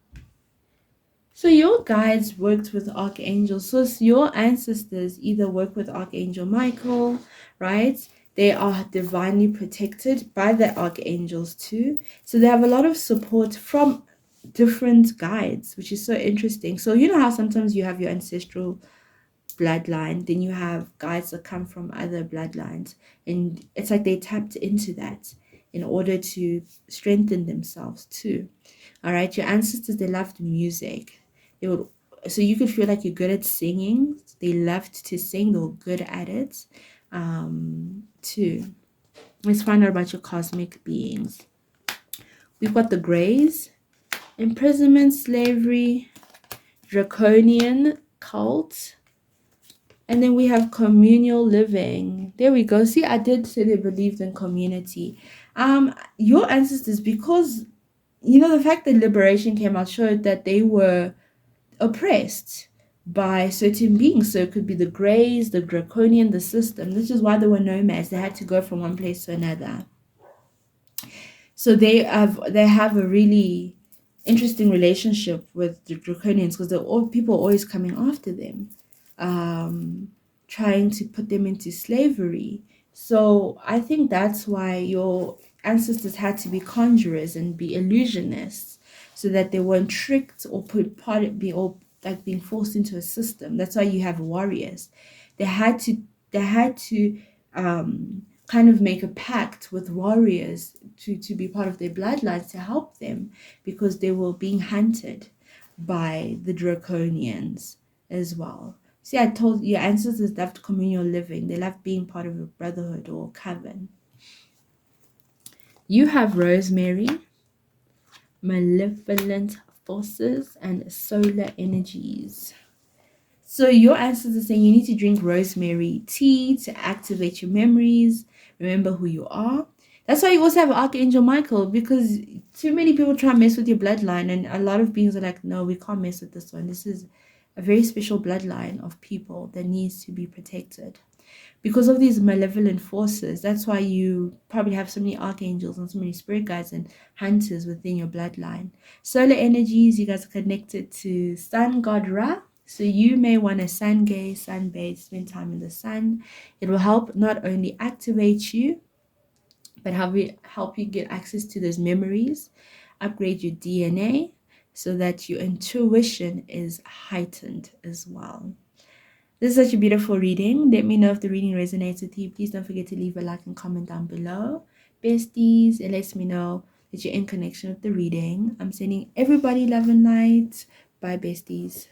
So your guides worked with archangels. So your ancestors either work with Archangel Michael, right? They are divinely protected by the archangels too. So they have a lot of support from different guides, which is so interesting. So you know how sometimes you have your ancestral bloodline, then you have guides that come from other bloodlines, and it's like they tapped into that in order to strengthen themselves too. All right, your ancestors, they loved music. They would, so you could feel like you're good at singing. They loved to sing. They were good at it too. Let's find out about your cosmic beings. We've got the Greys, imprisonment, slavery, draconian cult, and then we have communal living. There we go. See, I did say they believed in community. Your ancestors, because you know the fact that liberation came out showed that they were oppressed by certain beings. So it could be the Greys, the Draconian, the system. This is why they were nomads. They had to go from one place to another. So they have a really interesting relationship with the Draconians because people are always coming after them, trying to put them into slavery. So I think that's why your ancestors had to be conjurers and be illusionists, so that they weren't tricked or being forced into a system. That's why you have warriors. They had to kind of make a pact with warriors to be part of their bloodlines to help them, because they were being hunted by the Draconians as well. See, I told your ancestors loved communal living. They loved being part of a brotherhood or coven. You have Rosemary, malevolent forces, and solar energies. So your ancestors are saying you need to drink rosemary tea to activate your memories, remember who you are. That's why you also have Archangel Michael, because too many people try and mess with your bloodline, and a lot of beings are like, no, we can't mess with this one. This is a very special bloodline of people that needs to be protected. Because of these malevolent forces, that's why you probably have so many archangels and so many spirit guides and hunters within your bloodline. Solar energies, you guys are connected to sun god Ra. So you may want to sun gaze, sunbathe, spend time in the sun. It will help not only activate you, but help you get access to those memories, upgrade your DNA so that your intuition is heightened as well. This is such a beautiful reading. Let me know if the reading resonates with you. Please don't forget to leave a like and comment down below. Besties, it lets me know that you're in connection with the reading. I'm sending everybody love and light. Bye, besties.